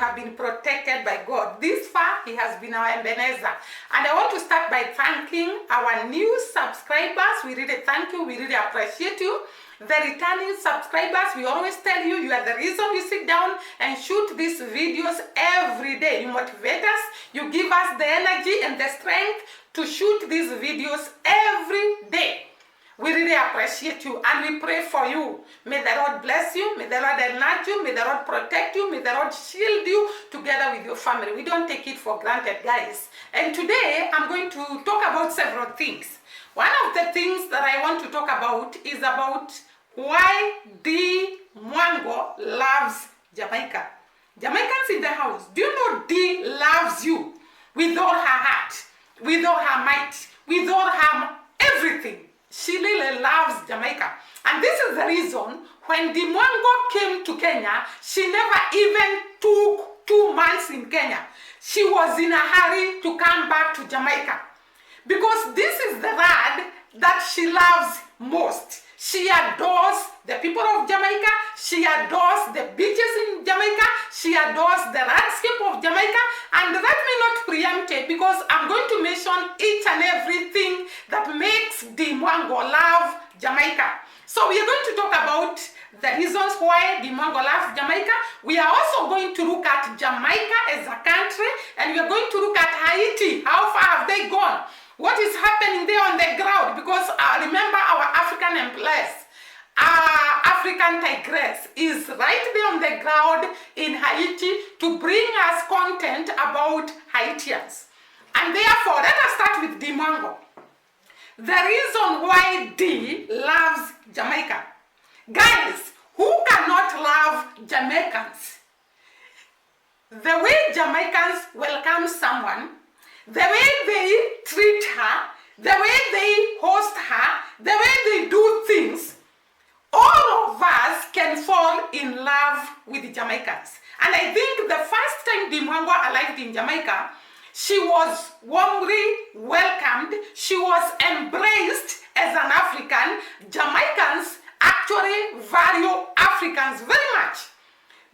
have been protected by God. This far, He has been our Ebenezer. And I want to start by thanking our new subscribers. We really thank you. We really appreciate you. The returning subscribers, we always tell you, you are the reason we sit down and shoot these videos every day. You motivate us. You give us the energy and the strength to shoot these videos every day. We really appreciate you and we pray for you. May the Lord bless you. May the Lord enlarge you. May the Lord protect you. May the Lord shield you together with your family. We don't take it for granted, guys. And today I'm going to talk about several things. One of the things that I want to talk about is about why Dee Mwango loves Jamaica. Jamaicans in the house, do you know Dee loves you with all her heart, with all her might, with all her everything. She really loves Jamaica. And this is the reason when Dee Mwango came to Kenya, she never even took 2 months in Kenya. She was in a hurry to come back to Jamaica. Because this is the land that she loves most. She adores the people of Jamaica. She adores the beaches in Jamaica. She adores the landscape of Jamaica. And let me not preempt it because I'm going to mention each and everything that makes Dee Mwango love Jamaica. So we are going to talk about the reasons why Dee Mwango loves Jamaica. We are also going to look at Jamaica as a country, and we are going to look at Haiti. How far have they gone? What is happening there on the ground? Because remember our African empress, African tigress is right there on the ground in Haiti to bring us content about Haitians. And therefore, let us start with Dee Mwango. The reason why Dee loves Jamaica. Guys, who cannot love Jamaicans? The way Jamaicans welcome someone, the way they treat her, the way they host her, the way they do things, all of us can fall in love with Jamaicans. And I think the first time Dee Mwango arrived in Jamaica, she was warmly welcomed, she was embraced as an African. Jamaicans actually value Africans very much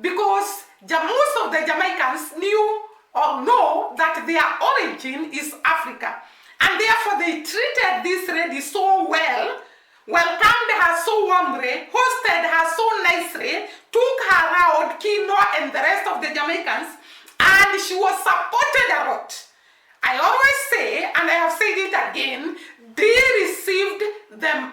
because most of the Jamaicans knew or know that their origin is Africa. And therefore they treated this lady so well, welcomed her so warmly, hosted her so nicely, took her around, Kino and the rest of the Jamaicans, and she was supported a lot. I always say, and I have said it again, they received the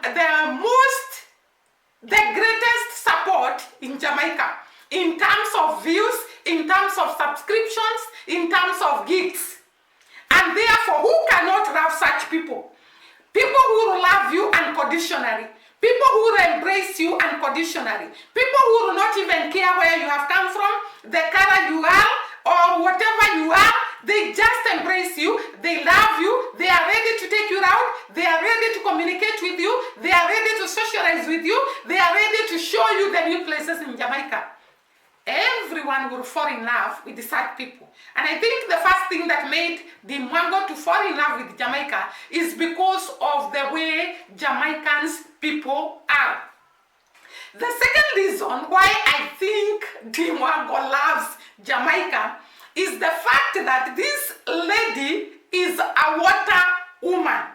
greatest support in Jamaica in terms of views, in terms of subscriptions, in terms of gigs. And therefore, who cannot love such people? People who love you unconditionally. People who will embrace you unconditionally. People who will not even care where you have come from, the color you are, or whatever you are. They just embrace you. They love you. They are ready to take you out. They are ready to communicate with you. They are ready to socialize with you. They are ready to show you the new places in Jamaica. Everyone will fall in love with such people. And I think the first thing that made Dee Mwango to fall in love with Jamaica is because of the way Jamaicans people are. The second reason why I think Dee Mwango loves Jamaica is the fact that this lady is a water woman.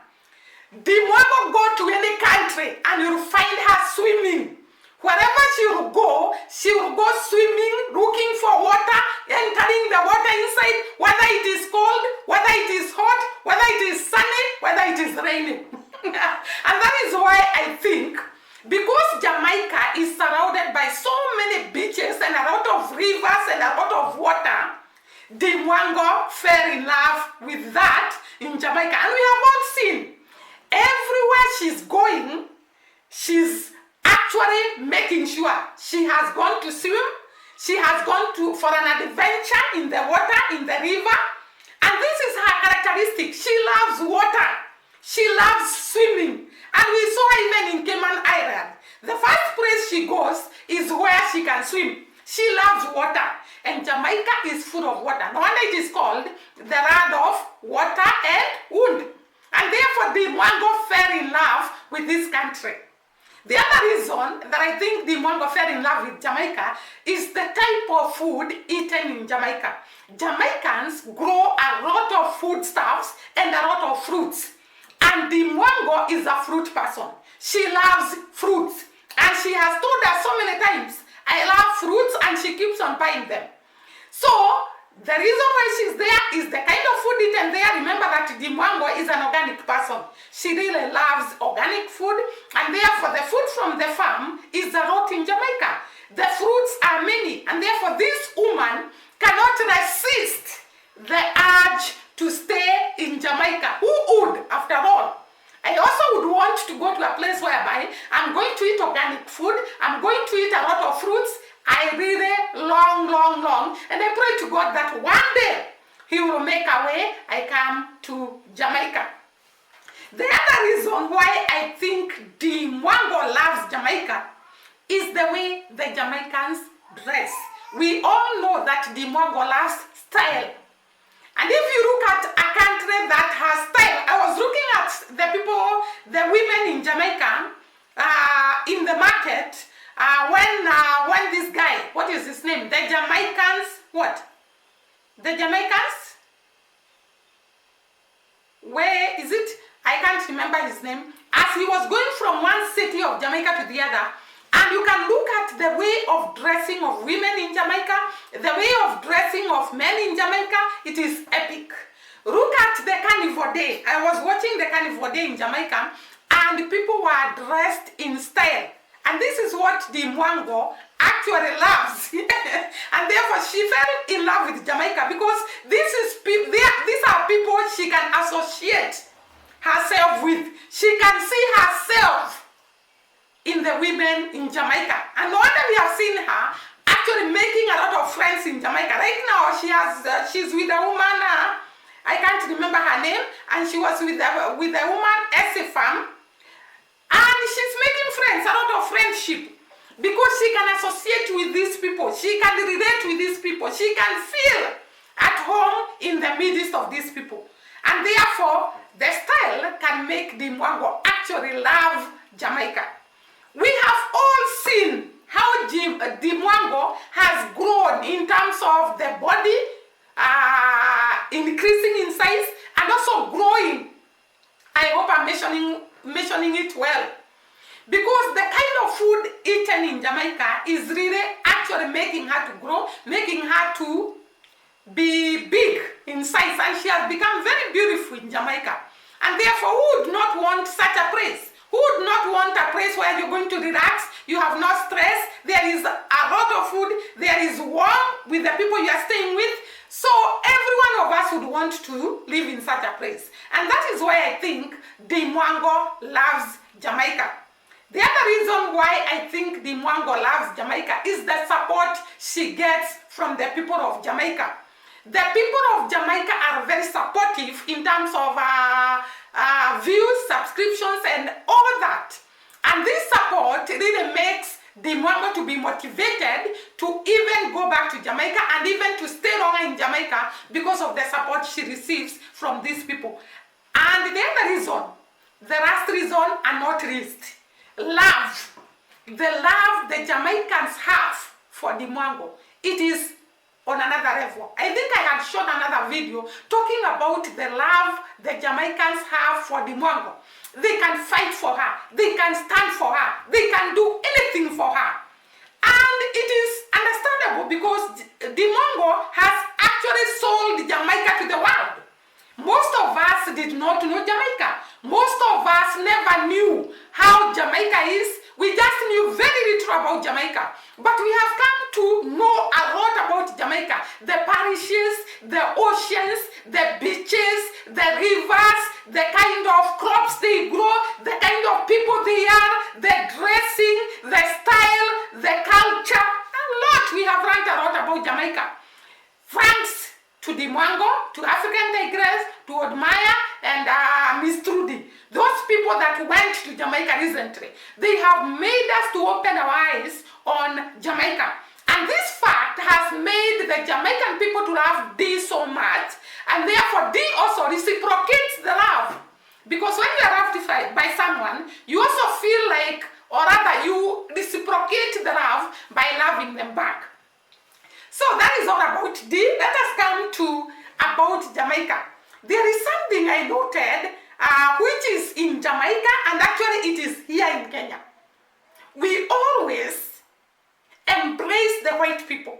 Dee Mwango go to any country and you'll find her swimming. Wherever she will go swimming, looking for water, entering the water inside, whether it is cold, whether it is hot, whether it is sunny, whether it is raining. And that is why I think, because Jamaica is surrounded by so many beaches and a lot of rivers and a lot of water, Dee Mwango fell in love with that in Jamaica. And we have all seen, everywhere she's going, she's actually making sure she has gone to swim, she has gone for an adventure in the water, in the river, and this is her characteristic. She loves water, she loves swimming, and we saw even in Cayman Island, the first place she goes is where she can swim. She loves water, and Jamaica is full of water. No wonder it is called the land of water and wood. And therefore, Dee Mwango fell in love with this country. The other reason that I think Dee Mwango fell in love with Jamaica is the type of food eaten in Jamaica. Jamaicans grow a lot of foodstuffs and a lot of fruits. And Dee Mwango is a fruit person. She loves fruits. And she has told us so many times, I love fruits, and she keeps on buying them. So, the reason why she's there is the kind of food eaten there. Remember that Dee Mwango is an organic person. She really loves organic food, and therefore the food from the farm is a lot in Jamaica. The fruits are many, and therefore this woman cannot resist the urge to stay in Jamaica. Who would, after all? I also would want to go to a place whereby I'm going to eat organic food, I'm going to eat a lot of fruits. I really long, and I pray to God that one day He will make a way I come to Jamaica. The other reason why I think Dee Mwango loves Jamaica is the way the Jamaicans dress. We all know that Dee Mwango loves style. And if you look at a country that has style, I was looking at the women in Jamaica in the market when this guy, what is his name? The Jamaicans, what? The Jamaicans? Where is it? I can't remember his name. As he was going from one city of Jamaica to the other, and you can look at the way of dressing of women in Jamaica, the way of dressing of men in Jamaica, it is epic. Look at the Carnival Day. I was watching the Carnival Day in Jamaica, and people were dressed in style. And this is what Dee Mwango actually loves. And therefore she fell in love with Jamaica because these are people she can associate herself with. She can see herself in the women in Jamaica. And no wonder we have seen her actually making a lot of friends in Jamaica. Right now she's with a woman, I can't remember her name, and she was with a woman, Esifam. And she's making friends, a lot of friendship, because she can associate with these people. She can relate with these people. She can feel at home in the midst of these people. And therefore, the style can make Dee Mwango actually love Jamaica. We have all seen how Dee Mwango has grown in terms of the body, increasing in size, and also growing. I hope I'm mentioning it well. Because the kind of food eaten in Jamaica is really actually making her to grow, making her to be big in size, and she has become very beautiful in Jamaica. And therefore, who would not want such a place? Who would not want a place where you're going to relax, you have no stress, there is a lot of food, there is warm with the people you are staying with. So every one of us would want to live in such a place. And that is why I think Dee Mwango loves Jamaica. The other reason why I think Dee Mwango loves Jamaica is the support she gets from the people of Jamaica. The people of Jamaica are very supportive in terms of views, subscriptions, and all that. And this support really makes Dee Mwango to be motivated to even go back to Jamaica and even to stay longer in Jamaica because of the support she receives from these people. And the other reason, the last reason and not least, love. The love the Jamaicans have for Dee Mwango, it is on another level. I think I had shown another video talking about the love the Jamaicans have for Dee Mwango. They can fight for her, they can stand for her, they can do anything for her. And it is understandable because Dee Mwango has actually sold Jamaica to the world. Most of us did not know Jamaica. Most of us never knew how Jamaica is. We just knew very little about Jamaica. But we have come to know a lot about Jamaica. The parishes, the oceans, the beaches, the rivers, the kind of crops they grow, the kind of people they are, the dressing, the style, the culture. A lot. We have learned a lot about Jamaica. Thanks to Dee Mwango, to African Tigress, to Odmaya, and Miss Trudy. Those people that went to Jamaica recently, they have made us to open our eyes on Jamaica. And this fact has made the Jamaican people to love Dee so much, and therefore Dee also reciprocates the love. Because when you are loved by someone, you also feel like or rather you reciprocate the love by loving them back. So that is all about Dee. Let us come to about Jamaica. There is something I noted which is in Jamaica, and actually it is here in Kenya. We always embrace the white people.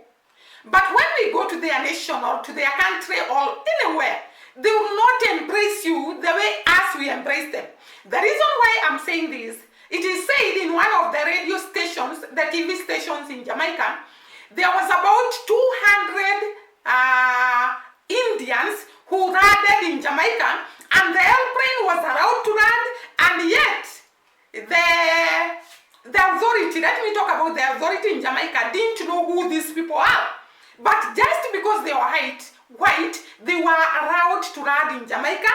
But when we go to their nation or to their country or anywhere, they will not embrace you the way as we embrace them. The reason why I'm saying this, it is said in one of the radio stations, the TV stations in Jamaica, there was about 200 Indians who landed in Jamaica, and the airplane was allowed to land, and yet the authority, let me talk about the authority in Jamaica, didn't know who these people are. But just because they were white, they were allowed to land in Jamaica,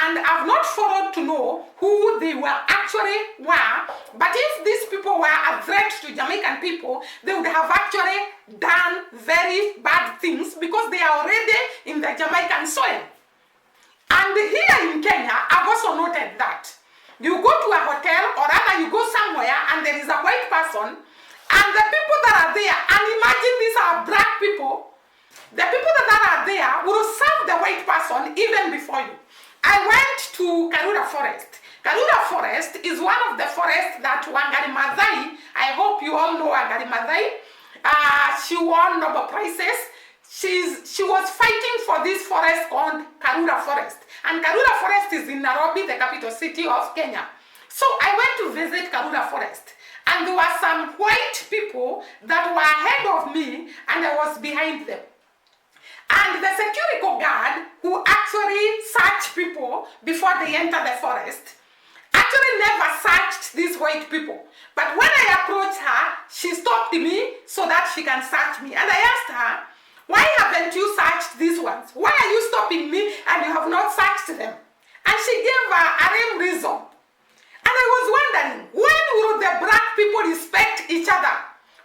and I've not followed to know who they actually were. But if these people were a threat to Jamaican people, they would have actually done very bad things because they are already in the Jamaican soil. And here in Kenya, I've also noted that you go to a hotel, or rather you go somewhere and there is a white person, and the people that are there, and imagine these are black people, the people that are there will serve the white person even before you. I went to Karura Forest. Karura Forest is one of the forests that Wangari Maathai, I hope you all know Wangari Maathai, she won Nobel Prizes. She was fighting for this forest called Karura Forest. And Karura Forest is in Nairobi, the capital city of Kenya. So I went to visit Karura Forest. And there were some white people that were ahead of me, and I was behind them. And the security guard who actually searched people before they enter the forest actually never searched these white people. But when I approached her, she stopped me so that she can search me. And I asked her, why haven't you searched these ones? Why are you stopping me and you have not searched them? And she gave a R.A.M. reason. And I was wondering, when will the black people respect each other?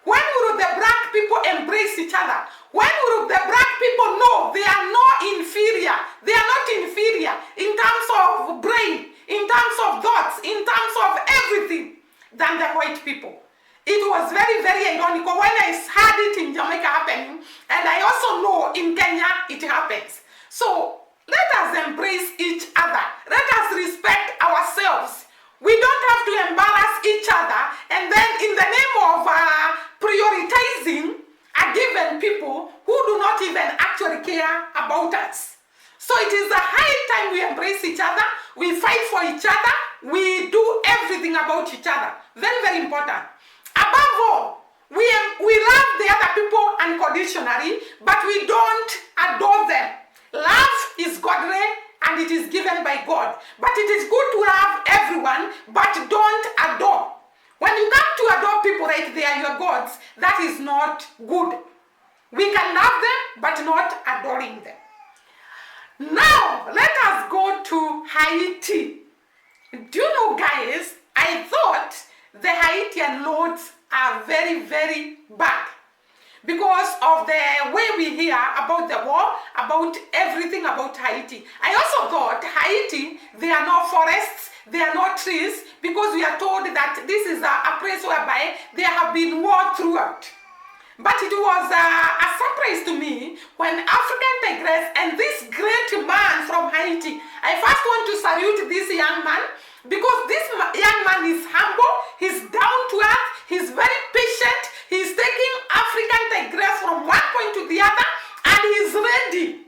When will the black people embrace each other? When will the black people know they are not inferior? They are not inferior in terms of brain, in terms of thoughts, in terms of everything than the white people. It was very, very ironical when I heard it in Jamaica happening, and I also know in Kenya it happens. So let us embrace each other. Let us respect ourselves. We don't have to embarrass each other, and then in the name of prioritizing a given people who do not even actually care about us. So it is a high time we embrace each other, we fight for each other, we do everything about each other. Very, very important. Above all, we love the other people unconditionally, but we don't adore them. Love is godly and it is given by God. But it is good to love everyone, but don't adore. When you come to adore people like they are your gods, that is not good. We can love them, but not adoring them. Now, let us go to Haiti. Do you know, guys, I thought the Haitian lords are very, very bad because of the way we hear about the war, about everything about Haiti. I also thought Haiti, they are not forests, they are not trees, because we are told that this is a place whereby there have been war throughout. But it was a surprise to me when African Tigress and this great man from Haiti, I first want to salute this young man, because this young man is humble, he's down to earth, he's very patient, he's taking African Tigress from one point to the other, and he's ready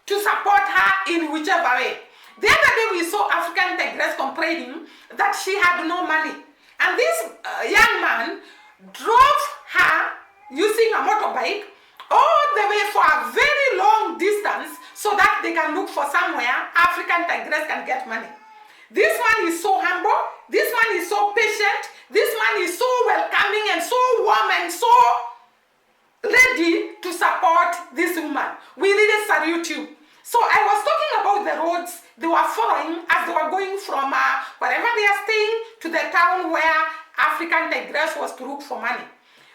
to support her in whichever way. The other day we saw African Tigress complaining that she had no money, and this young man drove her using a motorbike all the way for a very long distance so that they can look for somewhere African Tigress can get money. This man is so humble, this man is so patient, this man is so welcoming and so warm and so ready to support this woman. We really salute you. So I was talking about the roads they were following as they were going from wherever they are staying to the town where African Tigress was to look for money.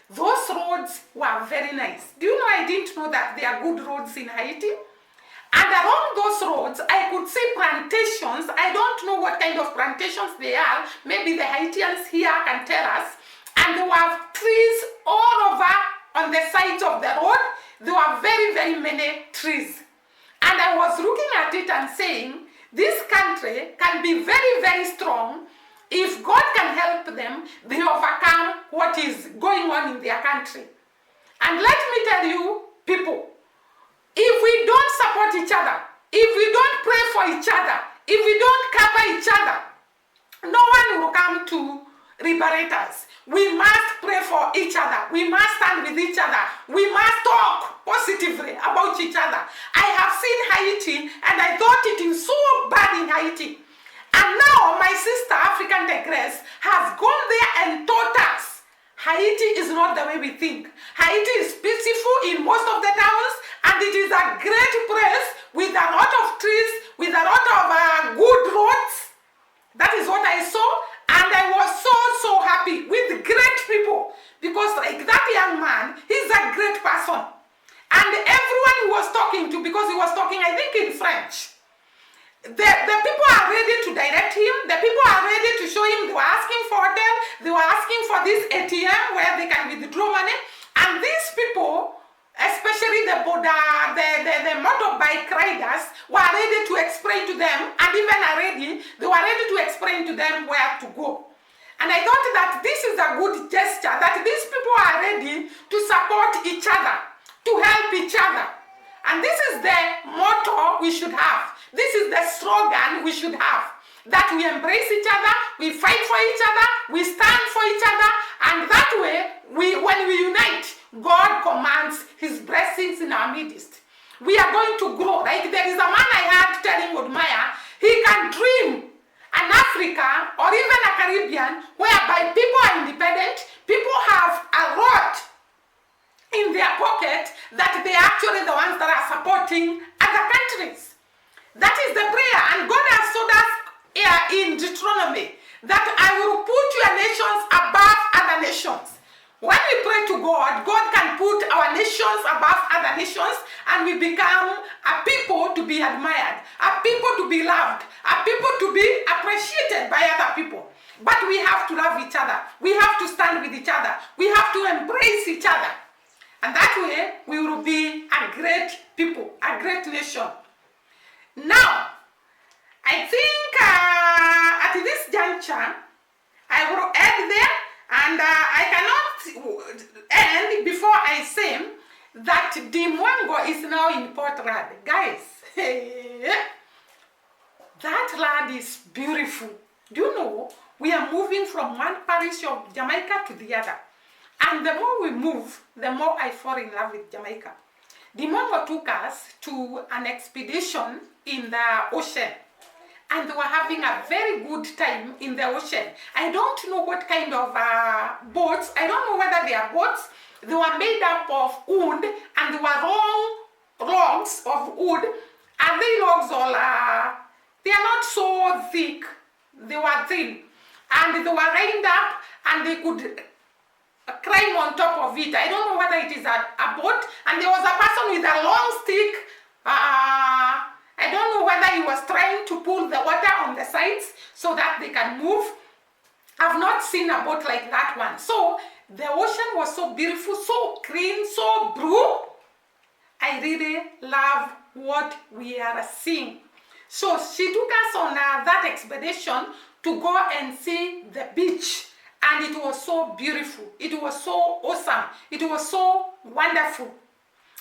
Those roads were very nice. Do you know, I didn't know that there are good roads in Haiti? And along those roads, I could see plantations. I don't know what kind of plantations they are. Maybe the Haitians here can tell us. And there were trees all over on the sides of the road. There were very, very many trees. And I was looking at it and saying, this country can be very, very strong if God can help them, they overcome what is going on in their country. And let me tell you, people, if we don't support each other, if we don't pray for each other, if we don't cover each other, no one will come to liberate us. We must pray for each other. We must stand with each other. We must talk positively about each other. I have seen Haiti and I thought it is so bad in Haiti. And now my sister, African Tigress, has gone there and taught us Haiti is not the way we think. Haiti is peaceful in most of the towns, and it is a great place with a lot of trees, with a lot of good roads. That is what I saw, and I was so happy with great people, because like that young man, he's a great person. And everyone he was talking to, because he was talking, I think, in French, the people are ready to direct him. The people are ready to show him. They were asking for hotel. They were asking for this ATM where they can withdraw money. And these people, especially the motorbike riders, were ready to explain to them, and even already, they were ready to explain to them where to go. And I thought that this is a good gesture, that these people are ready to support each other, to help each other. And this is the motto we should have. This is the slogan we should have. That we embrace each other, we fight for each other, we stand for each other, and that way, when we unite, God commands his blessings in our midst. We are going to grow. Like there is a man I heard telling Udmaya, he can dream an Africa or even a Caribbean whereby people are independent, people have a lot in their pocket, that they are actually the ones that are supporting other countries. That is the prayer, and God has told us here in Deuteronomy that I will put your nations above other nations. When we pray to God, God can put our nations above other nations, and we become a people to be admired, a people to be loved, a people to be appreciated by other people. But we have to love each other. We have to stand with each other. We have to embrace each other. And that way, we will be a great people, a great nation. Now, I think at this juncture, I will end there, and I cannot end before I say that Dee Mwango is now in Port Rad. Guys, that land is beautiful. Do you know, we are moving from one parish of Jamaica to the other. And the more we move, the more I fall in love with Jamaica. Dee Mwango took us to an expedition in the ocean. And they were having a very good time in the ocean. I don't know what kind of boats. I don't know whether they are boats. They were made up of wood, and they were long logs of wood. And they logs all, they are not so thick. They were thin. And they were lined up, and they could climb on top of it. I don't know whether it is a boat. And there was a person with a long stick. I don't know whether he was trying to pull the water on the sides so that they can move. I've not seen a boat like that one. So the ocean was so beautiful, so clean, so blue. I really love what we are seeing. So she took us on that expedition to go and see the beach. And it was so beautiful. It was so awesome. It was so wonderful.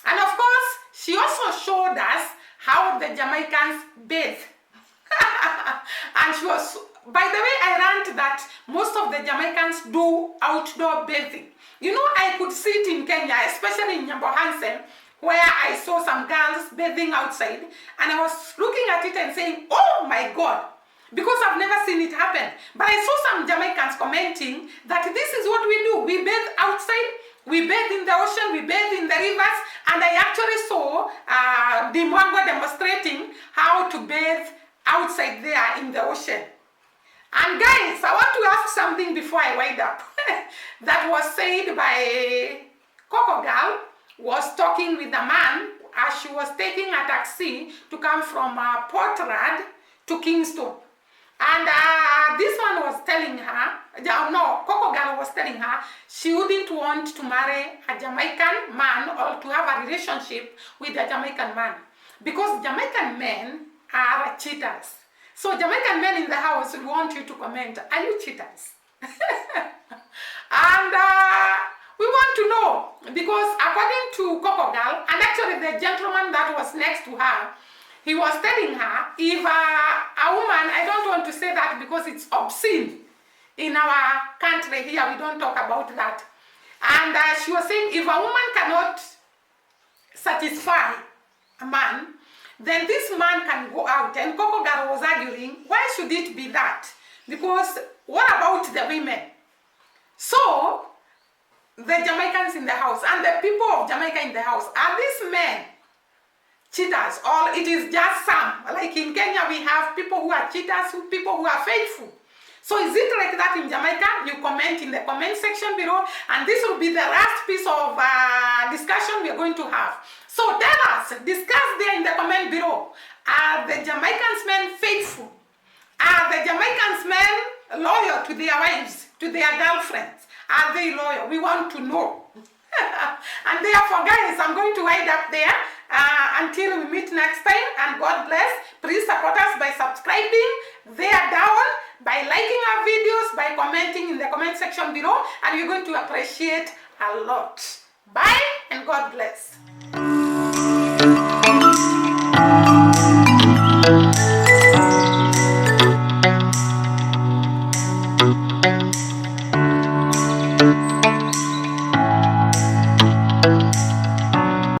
And of course, she also showed us how the Jamaicans bathe. And she was, by the way, I learned that most of the Jamaicans do outdoor bathing. You know, I could see it in Kenya, especially in Nyambo Hansen, where I saw some girls bathing outside, and I was looking at it and saying, oh my God, because I've never seen it happen. But I saw some Jamaicans commenting that this is what we do. We bathe outside, we bathe in the ocean, we bathe in the rivers, and I actually saw Dee Mwango demonstrating how to bathe outside there in the ocean. And guys, I want to ask something before I wind up. That was said by Coco Girl, was talking with a man, as she was taking a taxi to come from Portland to Kingston. And this one was telling her, no, Coco Girl was telling her she wouldn't want to marry a Jamaican man or to have a relationship with a Jamaican man because Jamaican men are cheaters. So Jamaican men in the house will want you to comment, are you cheaters? And we want to know because according to Coco Girl, and actually the gentleman that was next to her, he was telling her, if a woman, I don't want to say that because it's obscene. In our country here, we don't talk about that. And she was saying, if a woman cannot satisfy a man, then this man can go out. And Coco Girl was arguing, why should it be that? Because what about the women? So, the Jamaicans in the house and the people of Jamaica in the house, are these men cheaters, or it is just some? Like in Kenya, we have people who are cheaters, people who are faithful. So is it like that in Jamaica? You comment in the comment section below, and this will be the last piece of discussion we are going to have. So tell us, discuss there in the comment below. Are the Jamaicans men faithful? Are the Jamaicans men loyal to their wives, to their girlfriends? Are they loyal? We want to know. And therefore, guys, I'm going to wind up there until we meet next time. And God bless. Please support us by subscribing there down, by liking our videos, by commenting in the comment section below. And we're going to appreciate a lot. Bye and God bless.